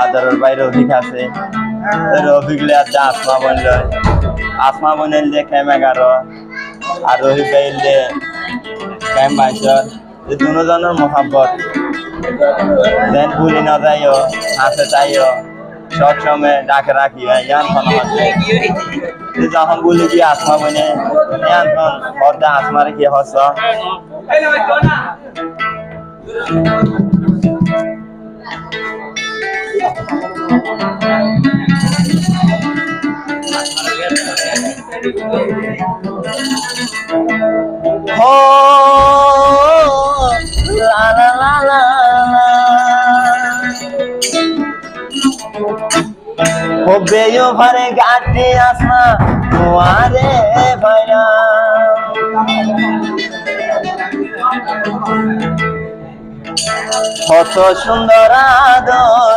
আদরের ভাই রফিক আছে, রফিক লে আছে আসমা বলল, আসমা বনেল যে ক্যাম 11 আর রফিক ভাই যে ক্যাম 22 এই দুজনের মহাব্বত দেন ভুলি না যাইও, হাসে চাইও, সব সময় ডাকে রাখি ইয়ান ফোন হচ্ছে যখন বলি কি আসমা বনে ইয়ান ফোন হতে আসমারে কি হস हो ला ला ला ला हो बेयो भरे गाते आसमा तुम्हारे भैया কত সুন্দর আদর